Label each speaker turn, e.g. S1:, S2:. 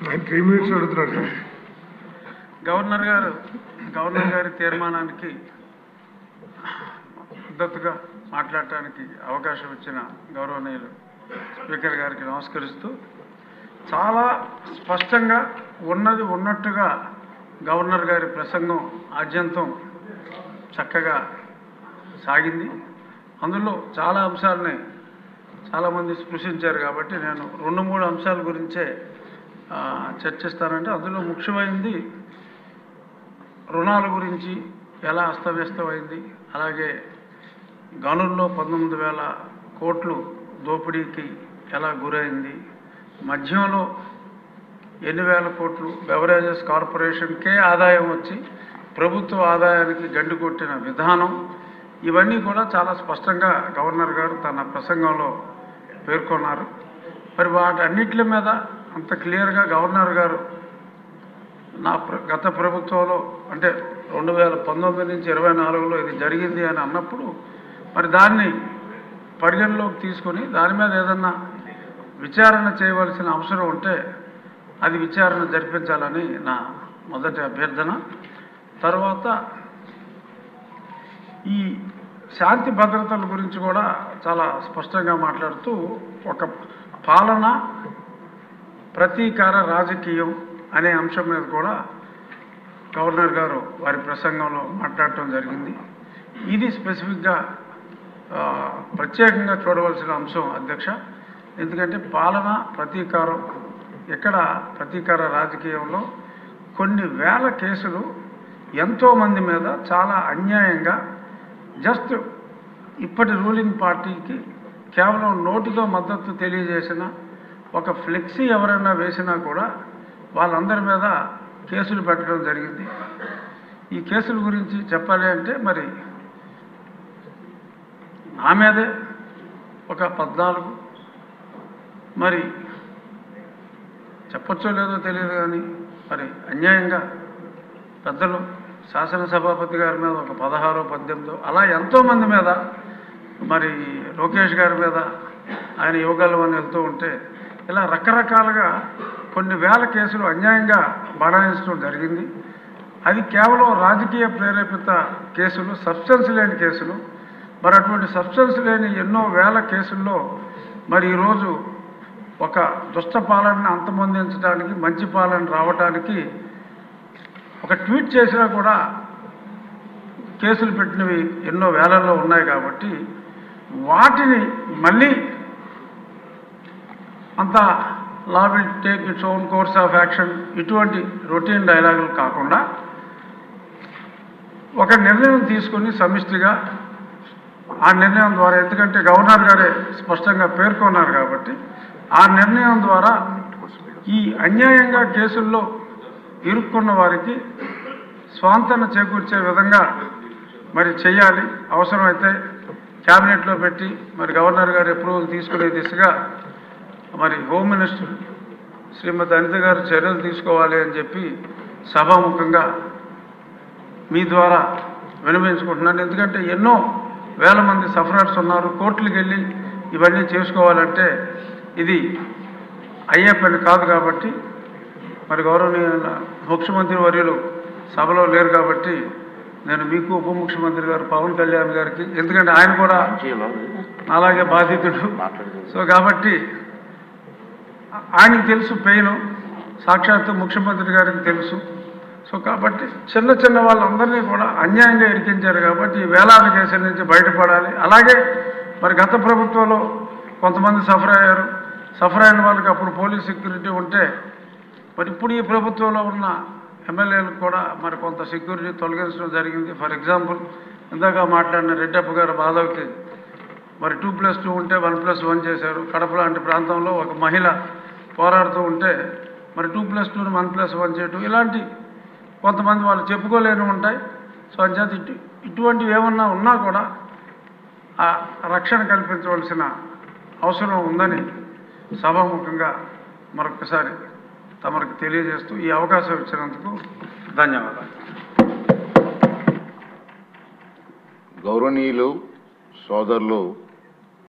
S1: 3 minutes అడుగుతున్నాడు sir.
S2: Governor గారి తీర్మానానికి మద్దతుగా మాట్లాడటానికి అవకాశం ఇచ్చిన గౌరవనీయులు స్పీకర్ గారికి నమస్కరిస్తూ, చాలా స్పష్టంగా ఉన్నది ఉన్నట్టుగా గవర్నర్ గారి ప్రసంగం ఆద్యంతం చక్కగా సాగింది. అందులో చాలా అంశాలని చాలామంది స్పృశించారు కాబట్టి నేను 2-3 అంశాల గురించే చర్చిస్తానంటే, అందులో ముఖ్యమైనది రుణాల గురించి ఎలా అస్తవ్యస్తమైంది, అలాగే గనుల్లో 19,000 కోట్లు దోపిడీకి ఎలా గురైంది, మద్యంలో ఎన్ని వేల కోట్లు బెవరేజెస్ కార్పొరేషన్కే ఆదాయం వచ్చి ప్రభుత్వ ఆదాయానికి గండి కొట్టిన విధానం, ఇవన్నీ కూడా చాలా స్పష్టంగా గవర్నర్ గారు తన ప్రసంగంలో పేర్కొన్నారు. మరి వాటన్నిటి మీద అంత క్లియర్గా గవర్నర్ గారు గత ప్రభుత్వంలో అంటే 2019 నుంచి 24లో ఇది జరిగింది అని అన్నప్పుడు, మరి దాన్ని పరిగణలోకి తీసుకొని దాని మీద ఏదన్నా విచారణ చేయవలసిన అవసరం ఉంటే అది విచారణ జరిపించాలని నా మొదటి అభ్యర్థన. తర్వాత ఈ శాంతి భద్రతల గురించి కూడా చాలా స్పష్టంగా మాట్లాడుతూ, ఒక పాలన ప్రతీకార రాజకీయం అనే అంశం మీద కూడా గవర్నర్ గారు వారి ప్రసంగంలో మాట్లాడటం జరిగింది. ఇది స్పెసిఫిక్గా ప్రత్యేకంగా చూడవలసిన అంశం అధ్యక్ష. ఎందుకంటే పాలన ప్రతీకారం, ఎక్కడ ప్రతీకార రాజకీయంలో కొన్ని వేల కేసులు ఎంతోమంది మీద చాలా అన్యాయంగా జస్ట్ ఇప్పటి రూలింగ్ పార్టీకి కేవలం నోటితో మద్దతు తెలియజేసిన ఒక ఫ్లెక్సీ ఎవరైనా వేసినా కూడా వాళ్ళందరి మీద కేసులు పెట్టడం జరిగింది. ఈ కేసుల గురించి చెప్పాలి అంటే మరి నా మీదే ఒక 14, మరి చెప్పచ్చో లేదో తెలియదు కానీ మరి అన్యాయంగా పెద్దలు శాసనసభాపతి గారి మీద ఒక 16, 18 అలా ఎంతోమంది మీద, మరి లోకేష్ గారి మీద ఆయన యువగలం అని వెళ్తూ ఉంటే ఇలా రకరకాలుగా కొన్ని వేల కేసులు అన్యాయంగా బనాయించడం జరిగింది. అది కేవలం రాజకీయ ప్రేరేపిత కేసులు, సబ్స్టెన్స్ లేని కేసులు. మరి అటువంటి సబ్స్టెన్స్ లేని ఎన్నో వేల కేసుల్లో మరి ఈరోజు ఒక దుష్ట పాలనని అంతమొందించడానికి, మంచి పాలన రావడానికి ఒక ట్వీట్ చేసినా కూడా కేసులు పెట్టినవి ఎన్నో వేలల్లో ఉన్నాయి. కాబట్టి వాటిని మళ్ళీ అంత law will take its own course of action ఇటువంటి రొటీన్ డైలాగులు కాకుండా ఒక నిర్ణయం తీసుకొని సమిష్టిగా ఆ నిర్ణయం ద్వారా, ఎందుకంటే గవర్నర్ గారే స్పష్టంగా పేర్కొన్నారు కాబట్టి ఆ నిర్ణయం ద్వారా ఈ అన్యాయంగా కేసుల్లో ఇరుక్కున్న వారికి స్వాంతన చేకూర్చే విధంగా మరి చేయాలి. అవసరమైతే క్యాబినెట్లో పెట్టి మరి గవర్నర్ గారు అప్రూవల్ తీసుకునే దిశగా మరి హోమ్ మినిస్టర్ శ్రీమతి అనిత గారు చర్యలు తీసుకోవాలి అని చెప్పి సభాముఖంగా మీ ద్వారా విన్నవించుకుంటున్నాను. ఎందుకంటే ఎన్నో వేల మంది సఫరర్స్ ఉన్నారు. కోర్టులకు వెళ్ళి ఇవన్నీ చేసుకోవాలంటే ఇది అయ్యే పని కాదు. కాబట్టి మరి గౌరవనీయ ముఖ్యమంత్రి వర్యులు సభలో లేరు కాబట్టి నేను మీకు ఉప ముఖ్యమంత్రి గారు పవన్ కళ్యాణ్ గారికి, ఎందుకంటే ఆయన కూడా అలాగే బాధితుడు, సో కాబట్టి ఆయనకి తెలుసు పెయిన్, సాక్షాత్తు ముఖ్యమంత్రి గారికి తెలుసు. సో కాబట్టి చిన్న చిన్న వాళ్ళందరినీ కూడా అన్యాయంగా ఇరికించారు. కాబట్టి వేలాది కేసుల నుంచి బయటపడాలి. అలాగే మరి గత ప్రభుత్వంలో కొంతమంది సఫర్ అయిన వాళ్ళకి అప్పుడు పోలీస్ సెక్యూరిటీ ఉంటే, మరి ఇప్పుడు ఈ ప్రభుత్వంలో ఉన్న ఎమ్మెల్యేలకు కూడా మరి కొంత సెక్యూరిటీ తొలగించడం జరిగింది. ఫర్ ఎగ్జాంపుల్ ఇందాక మాట్లాడిన రెడ్డప్ప గారు మాధవ్కి మరి 2+2 ఉంటే 1+1 చేశారు. కడప లాంటి ప్రాంతంలో ఒక మహిళ పోరాడుతూ ఉంటే మరి 2+2ని 1+1 చేయటం, ఇలాంటి కొంతమంది వాళ్ళు చెప్పుకోలేని ఉంటాయి. సో అంచేత ఇటువంటివి ఏమన్నా ఉన్నా కూడా ఆ రక్షణ కల్పించవలసిన అవసరం ఉందని సభాముఖంగా మరొకసారి తమకు తెలియజేస్తూ ఈ అవకాశం ఇచ్చినందుకు ధన్యవాదాలు.
S3: గౌరవనీయులు సోదరులు